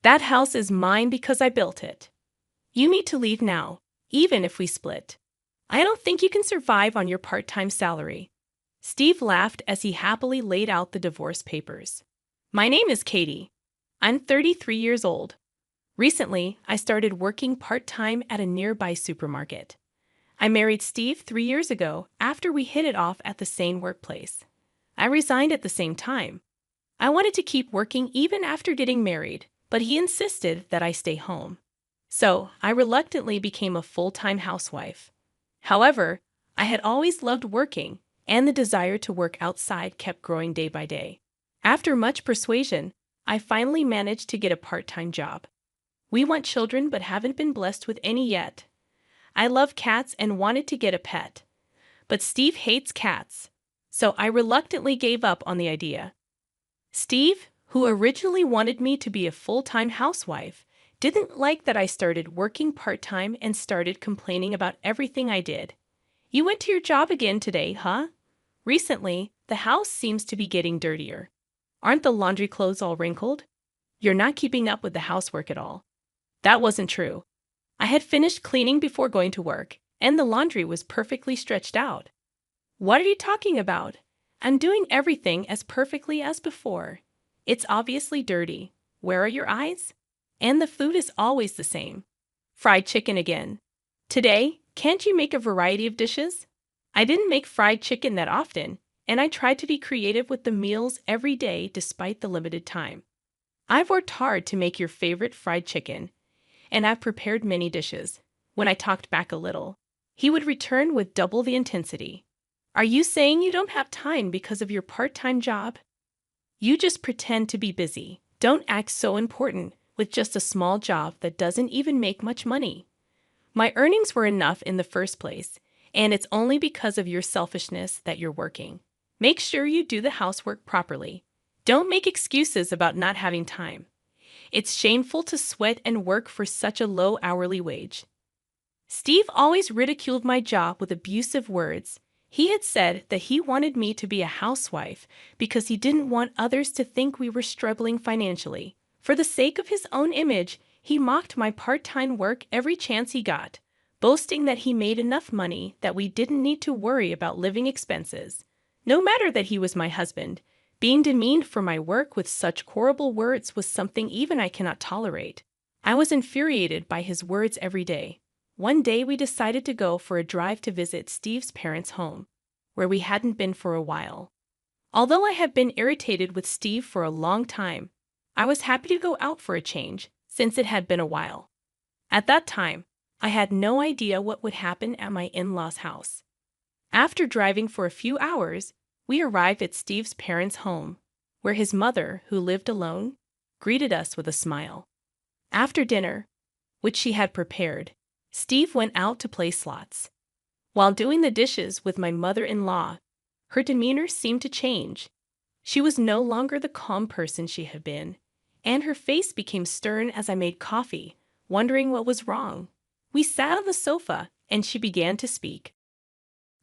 That house is mine because I built it. You need to leave now, even if we split. I don't think you can survive on your part-time salary." Steve laughed as he happily laid out the divorce papers. "My name is Katie. I'm 33 years old. Recently, I started working part-time at a nearby supermarket. I married Steve 3 years ago after we hit it off at the same workplace. I resigned at the same time. I wanted to keep working even after getting married, but he insisted that I stay home. So I reluctantly became a full-time housewife. However, I had always loved working, and the desire to work outside kept growing day by day. After much persuasion, I finally managed to get a part-time job. We want children but haven't been blessed with any yet. I love cats and wanted to get a pet. But Steve hates cats, so I reluctantly gave up on the idea. Steve, who originally wanted me to be a full-time housewife, didn't like that I started working part-time and started complaining about everything I did. You went to your job again today, huh? Recently, the house seems to be getting dirtier. Aren't the laundry clothes all wrinkled? You're not keeping up with the housework at all. That wasn't true. I had finished cleaning before going to work, and the laundry was perfectly stretched out. What are you talking about? I'm doing everything as perfectly as before. It's obviously dirty. Where are your eyes? And the food is always the same. Fried chicken again. Today, can't you make a variety of dishes? I didn't make fried chicken that often, and I tried to be creative with the meals every day despite the limited time. I've worked hard to make your favorite fried chicken, and I've prepared many dishes. When I talked back a little, he would return with double the intensity. Are you saying you don't have time because of your part-time job? You just pretend to be busy. Don't act so important with just a small job that doesn't even make much money. My earnings were enough in the first place, and it's only because of your selfishness that you're working. Make sure you do the housework properly. Don't make excuses about not having time. It's shameful to sweat and work for such a low hourly wage. Steve always ridiculed my job with abusive words. He had said that he wanted me to be a housewife because he didn't want others to think we were struggling financially. For the sake of his own image, he mocked my part-time work every chance he got, boasting that he made enough money that we didn't need to worry about living expenses. No matter that he was my husband, being demeaned for my work with such horrible words was something even I cannot tolerate. I was infuriated by his words every day. One day we decided to go for a drive to visit Steve's parents' home, where we hadn't been for a while. Although I had been irritated with Steve for a long time, I was happy to go out for a change, since it had been a while. At that time, I had no idea what would happen at my in-laws' house. After driving for a few hours, we arrived at Steve's parents' home, where his mother, who lived alone, greeted us with a smile. After dinner, which she had prepared, Steve went out to play slots. While doing the dishes with my mother-in-law, her demeanor seemed to change. She was no longer the calm person she had been, and her face became stern as I made coffee, wondering what was wrong. We sat on the sofa, and she began to speak.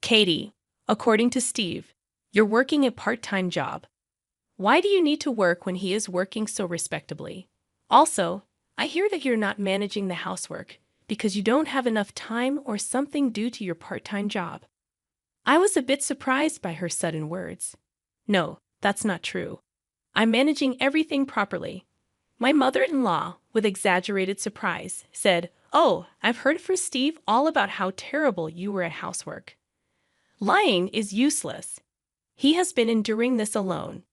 "Katie, according to Steve, you're working a part-time job. Why do you need to work when he is working so respectably? Also, I hear that you're not managing the housework because you don't have enough time or something due to your part-time job." I was a bit surprised by her sudden words. "No, that's not true. I'm managing everything properly." My mother-in-law, with exaggerated surprise, said, "Oh, I've heard from Steve all about how terrible you were at housework. Lying is useless. He has been enduring this alone.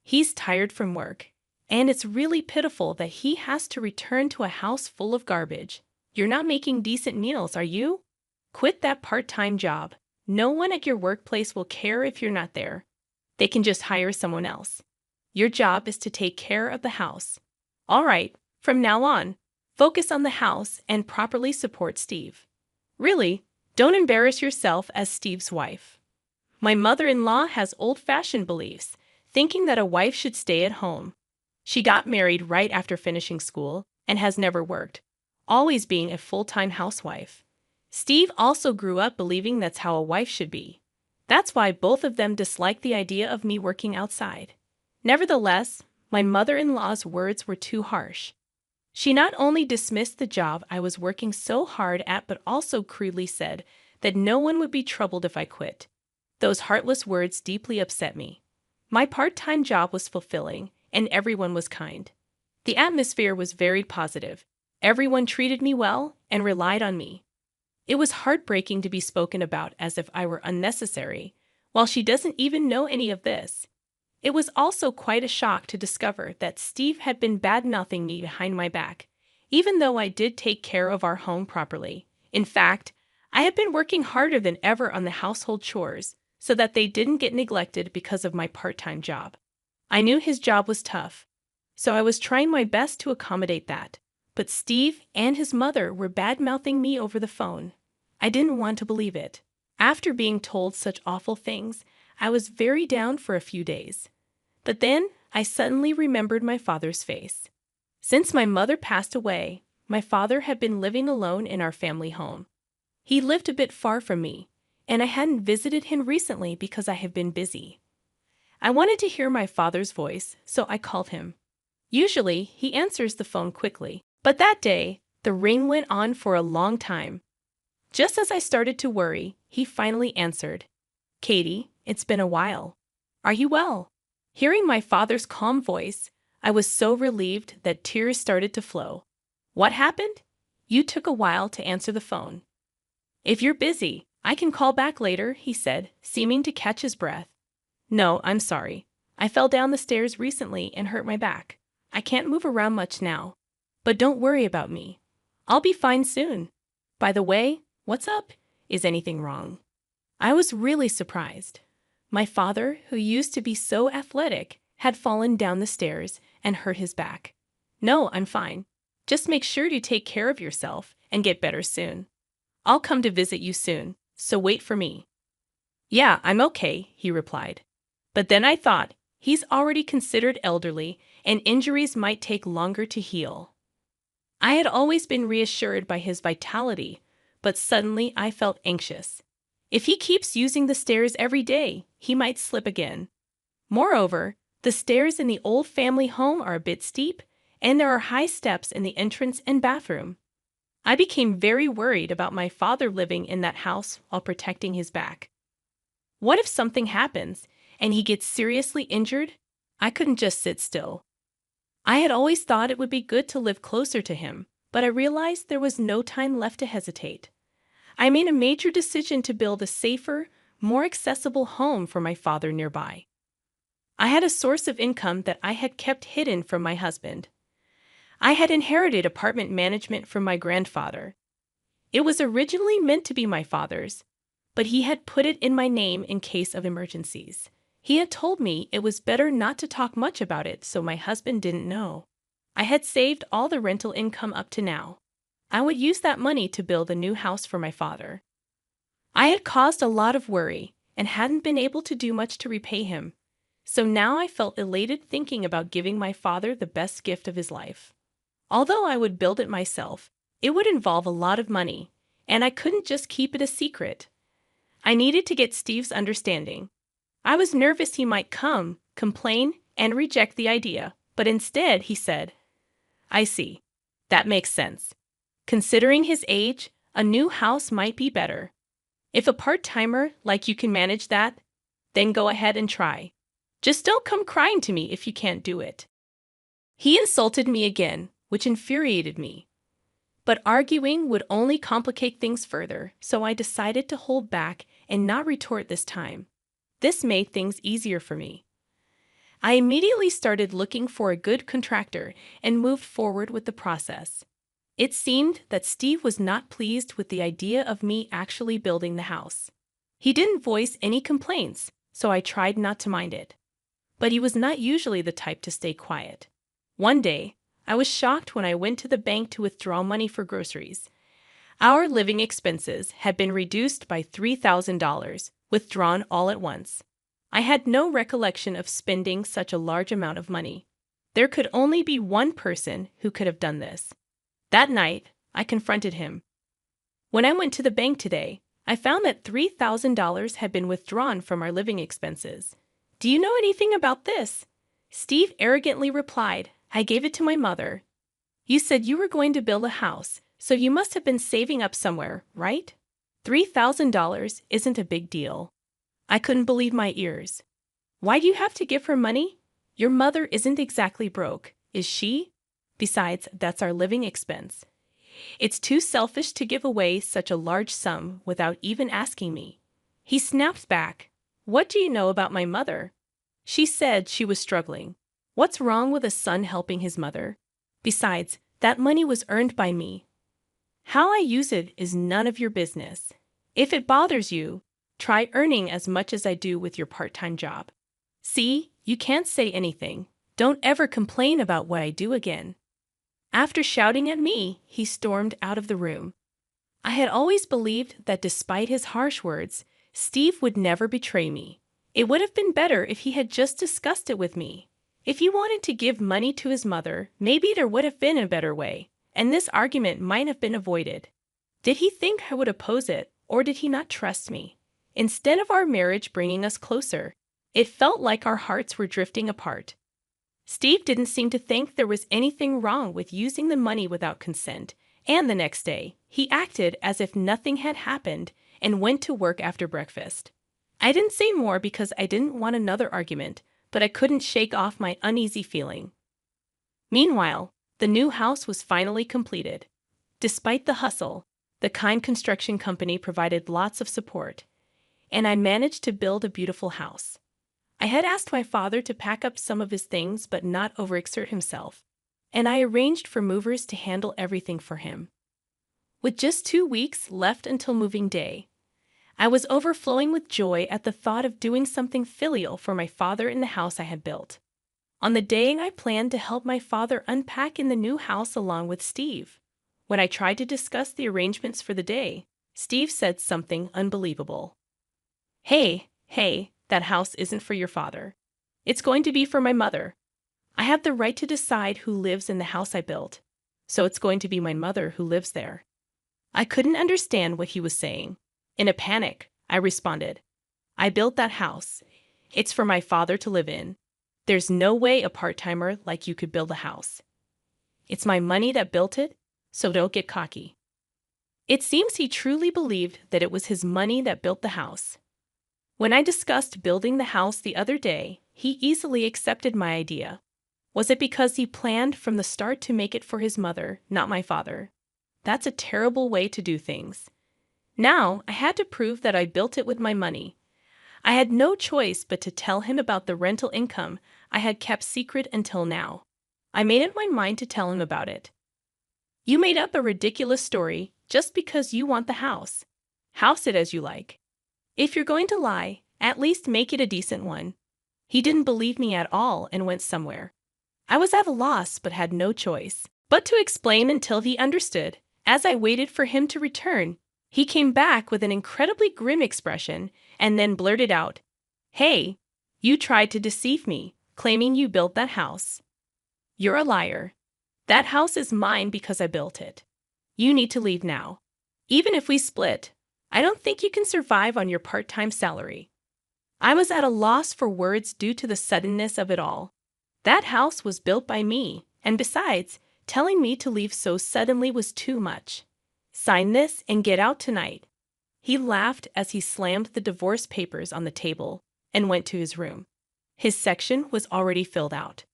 He's tired from work, and it's really pitiful that he has to return to a house full of garbage. You're not making decent meals, are you? Quit that part-time job. No one at your workplace will care if you're not there. They can just hire someone else. Your job is to take care of the house. All right, from now on, focus on the house and properly support Steve. Really, don't embarrass yourself as Steve's wife." My mother-in-law has old-fashioned beliefs, thinking that a wife should stay at home. She got married right after finishing school and has never worked, always being a full-time housewife. Steve also grew up believing that's how a wife should be. That's why both of them dislike the idea of me working outside. Nevertheless, my mother-in-law's words were too harsh. She not only dismissed the job I was working so hard at, but also crudely said that no one would be troubled if I quit. Those heartless words deeply upset me. My part-time job was fulfilling, and everyone was kind. The atmosphere was very positive. Everyone treated me well and relied on me. It was heartbreaking to be spoken about as if I were unnecessary, while she doesn't even know any of this. It was also quite a shock to discover that Steve had been bad-mouthing me behind my back, even though I did take care of our home properly. In fact, I had been working harder than ever on the household chores so that they didn't get neglected because of my part-time job. I knew his job was tough, so I was trying my best to accommodate that. But Steve and his mother were bad-mouthing me over the phone. I didn't want to believe it. After being told such awful things, I was very down for a few days. But then I suddenly remembered my father's face. Since my mother passed away, my father had been living alone in our family home. He lived a bit far from me, and I hadn't visited him recently because I have been busy. I wanted to hear my father's voice, so I called him. Usually, he answers the phone quickly, but that day, the ring went on for a long time. Just as I started to worry, he finally answered. "Katie, it's been a while. Are you well?" Hearing my father's calm voice, I was so relieved that tears started to flow. "What happened? You took a while to answer the phone." "If you're busy, I can call back later," he said, seeming to catch his breath. "No, I'm sorry. I fell down the stairs recently and hurt my back. I can't move around much now. But don't worry about me. I'll be fine soon. By the way, what's up? Is anything wrong?" I was really surprised. My father, who used to be so athletic, had fallen down the stairs and hurt his back. "No, I'm fine. Just make sure to take care of yourself and get better soon. I'll come to visit you soon, so wait for me." "Yeah, I'm okay," he replied. But then I thought, he's already considered elderly, and injuries might take longer to heal. I had always been reassured by his vitality, but suddenly I felt anxious. If he keeps using the stairs every day, he might slip again. Moreover, the stairs in the old family home are a bit steep, and there are high steps in the entrance and bathroom. I became very worried about my father living in that house while protecting his back. What if something happens and he gets seriously injured? I couldn't just sit still. I had always thought it would be good to live closer to him, but I realized there was no time left to hesitate. I made a major decision to build a safer, more accessible home for my father nearby. I had a source of income that I had kept hidden from my husband. I had inherited apartment management from my grandfather. It was originally meant to be my father's, but he had put it in my name in case of emergencies. He had told me it was better not to talk much about it so my husband didn't know. I had saved all the rental income up to now. I would use that money to build a new house for my father. I had caused a lot of worry and hadn't been able to do much to repay him, so now I felt elated thinking about giving my father the best gift of his life. Although I would build it myself, it would involve a lot of money, and I couldn't just keep it a secret. I needed to get Steve's understanding. I was nervous he might come, complain, and reject the idea, but instead he said, "I see. That makes sense. Considering his age, a new house might be better. If a part-timer like you can manage that, then go ahead and try. Just don't come crying to me if you can't do it." He insulted me again, which infuriated me. But arguing would only complicate things further, so I decided to hold back and not retort this time. This made things easier for me. I immediately started looking for a good contractor and moved forward with the process. It seemed that Steve was not pleased with the idea of me actually building the house. He didn't voice any complaints, so I tried not to mind it. But he was not usually the type to stay quiet. One day, I was shocked when I went to the bank to withdraw money for groceries. Our living expenses had been reduced by $3,000, withdrawn all at once. I had no recollection of spending such a large amount of money. There could only be one person who could have done this. That night, I confronted him. "When I went to the bank today, I found that $3,000 had been withdrawn from our living expenses. Do you know anything about this?" Steve arrogantly replied, "I gave it to my mother." You said you were going to build a house, so you must have been saving up somewhere, right? $3,000 isn't a big deal. I couldn't believe my ears. Why do you have to give her money? Your mother isn't exactly broke, is she? Besides, that's our living expense. It's too selfish to give away such a large sum without even asking me. He snapped back. What do you know about my mother? She said she was struggling. What's wrong with a son helping his mother? Besides, that money was earned by me. How I use it is none of your business. If it bothers you, try earning as much as I do with your part-time job. See, you can't say anything. Don't ever complain about what I do again. After shouting at me, he stormed out of the room. I had always believed that despite his harsh words, Steve would never betray me. It would have been better if he had just discussed it with me. If he wanted to give money to his mother, maybe there would have been a better way, and this argument might have been avoided. Did he think I would oppose it, or did he not trust me? Instead of our marriage bringing us closer, it felt like our hearts were drifting apart. Steve didn't seem to think there was anything wrong with using the money without consent, and the next day, he acted as if nothing had happened and went to work after breakfast. I didn't say more because I didn't want another argument, but I couldn't shake off my uneasy feeling. Meanwhile, the new house was finally completed. Despite the hustle, the kind construction company provided lots of support, and I managed to build a beautiful house. I had asked my father to pack up some of his things but not overexert himself, and I arranged for movers to handle everything for him. With just 2 weeks left until moving day, I was overflowing with joy at the thought of doing something filial for my father in the house I had built. On the day I planned to help my father unpack in the new house along with Steve. When I tried to discuss the arrangements for the day, Steve said something unbelievable. Hey, that house isn't for your father. It's going to be for my mother. I have the right to decide who lives in the house I built, so it's going to be my mother who lives there. I couldn't understand what he was saying. In a panic, I responded, I built that house. It's for my father to live in. There's no way a part-timer like you could build a house. It's my money that built it, so don't get cocky. It seems he truly believed that it was his money that built the house. When I discussed building the house the other day, he easily accepted my idea. Was it because he planned from the start to make it for his mother, not my father? That's a terrible way to do things. Now, I had to prove that I built it with my money. I had no choice but to tell him about the rental income I had kept secret until now. I made up my mind to tell him about it. You made up a ridiculous story just because you want the house. House it as you like. If you're going to lie, at least make it a decent one. He didn't believe me at all and went somewhere. I was at a loss but had no choice but to explain until he understood. As I waited for him to return, he came back with an incredibly grim expression and then blurted out, Hey, you tried to deceive me, claiming you built that house. You're a liar. That house is mine because I built it. You need to leave now. Even if we split, I don't think you can survive on your part-time salary. I was at a loss for words due to the suddenness of it all. That house was built by me, and besides, telling me to leave so suddenly was too much. Sign this and get out tonight. He laughed as he slammed the divorce papers on the table and went to his room. His section was already filled out.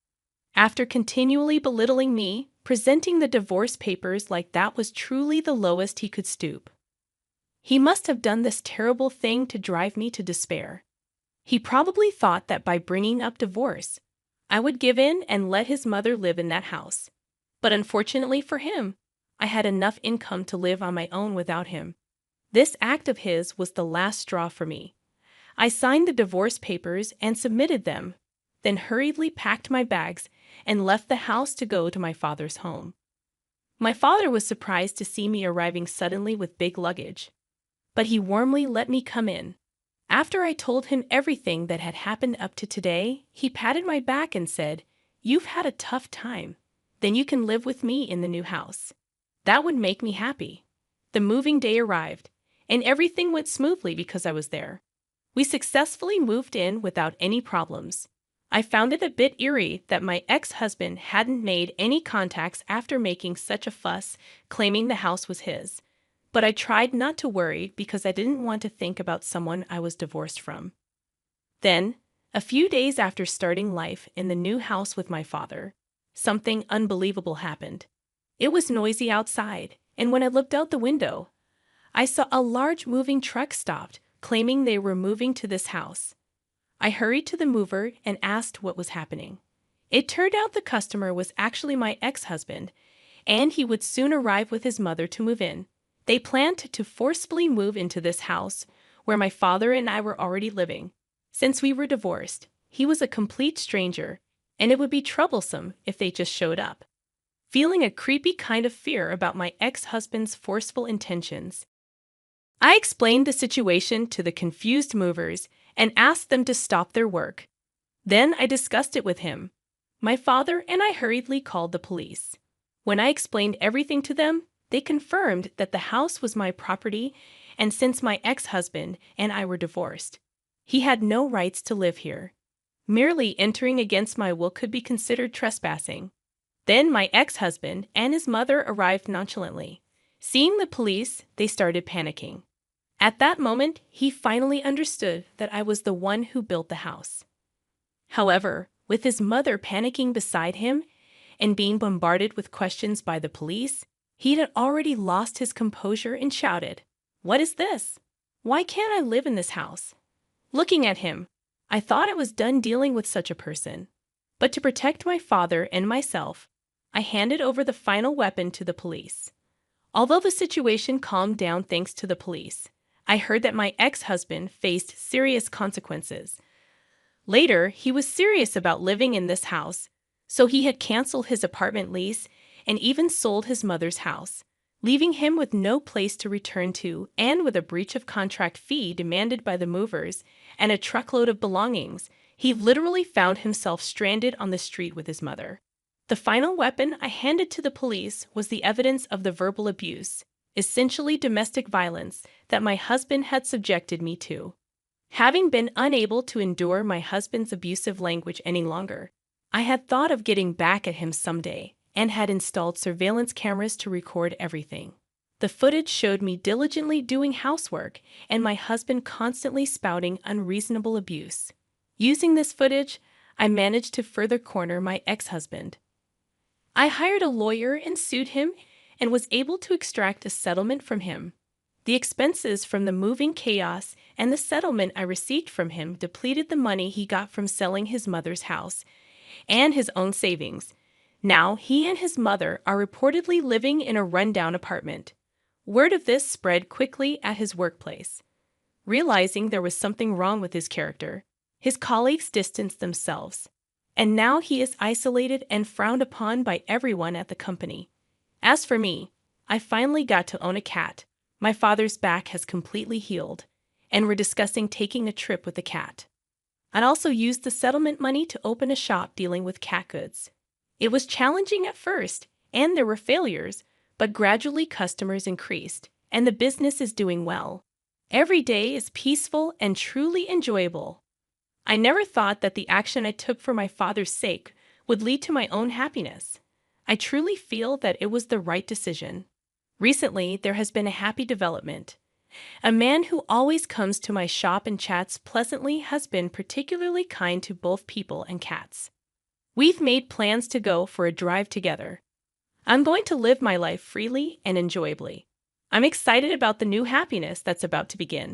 After continually belittling me, presenting the divorce papers like that was truly the lowest he could stoop. He must have done this terrible thing to drive me to despair. He probably thought that by bringing up divorce, I would give in and let his mother live in that house. But unfortunately for him, I had enough income to live on my own without him. This act of his was the last straw for me. I signed the divorce papers and submitted them, then hurriedly packed my bags and left the house to go to my father's home. My father was surprised to see me arriving suddenly with big luggage, but he warmly let me come in. After I told him everything that had happened up to today, he patted my back and said, You've had a tough time. Then you can live with me in the new house. That would make me happy. The moving day arrived, and everything went smoothly because I was there. We successfully moved in without any problems. I found it a bit eerie that my ex-husband hadn't made any contacts after making such a fuss, claiming the house was his. But I tried not to worry because I didn't want to think about someone I was divorced from. Then, a few days after starting life in the new house with my father, something unbelievable happened. It was noisy outside, and when I looked out the window, I saw a large moving truck stopped, claiming they were moving to this house. I hurried to the mover and asked what was happening. It turned out the customer was actually my ex-husband, and he would soon arrive with his mother to move in. They planned to forcibly move into this house, where my father and I were already living. Since we were divorced, he was a complete stranger, and it would be troublesome if they just showed up. Feeling a creepy kind of fear about my ex-husband's forceful intentions, I explained the situation to the confused movers and asked them to stop their work. Then I discussed it with him. My father and I hurriedly called the police. When I explained everything to them, they confirmed that the house was my property, and since my ex-husband and I were divorced, he had no rights to live here. Merely entering against my will could be considered trespassing. Then my ex-husband and his mother arrived nonchalantly. Seeing the police, they started panicking. At that moment, he finally understood that I was the one who built the house. However, with his mother panicking beside him and being bombarded with questions by the police, he had already lost his composure and shouted, "What is this? Why can't I live in this house?" Looking at him, I thought I was done dealing with such a person. But to protect my father and myself, I handed over the final weapon to the police. Although the situation calmed down thanks to the police, I heard that my ex-husband faced serious consequences. Later, he was serious about living in this house, so he had canceled his apartment lease and even sold his mother's house, leaving him with no place to return to and with a breach of contract fee demanded by the movers and a truckload of belongings. He literally found himself stranded on the street with his mother. The final weapon I handed to the police was the evidence of the verbal abuse, essentially domestic violence, that my husband had subjected me to. Having been unable to endure my husband's abusive language any longer, I had thought of getting back at him someday and had installed surveillance cameras to record everything. The footage showed me diligently doing housework and my husband constantly spouting unreasonable abuse. Using this footage, I managed to further corner my ex-husband. I hired a lawyer and sued him and was able to extract a settlement from him. The expenses from the moving chaos and the settlement I received from him depleted the money he got from selling his mother's house and his own savings. Now he and his mother are reportedly living in a rundown apartment. Word of this spread quickly at his workplace. Realizing there was something wrong with his character, his colleagues distanced themselves, and now he is isolated and frowned upon by everyone at the company. As for me, I finally got to own a cat. My father's back has completely healed, and we're discussing taking a trip with the cat. I'd also used the settlement money to open a shop dealing with cat goods. It was challenging at first, and there were failures, but gradually customers increased, and the business is doing well. Every day is peaceful and truly enjoyable. I never thought that the action I took for my father's sake would lead to my own happiness. I truly feel that it was the right decision. Recently, there has been a happy development. A man who always comes to my shop and chats pleasantly has been particularly kind to both people and cats. We've made plans to go for a drive together. I'm going to live my life freely and enjoyably. I'm excited about the new happiness that's about to begin.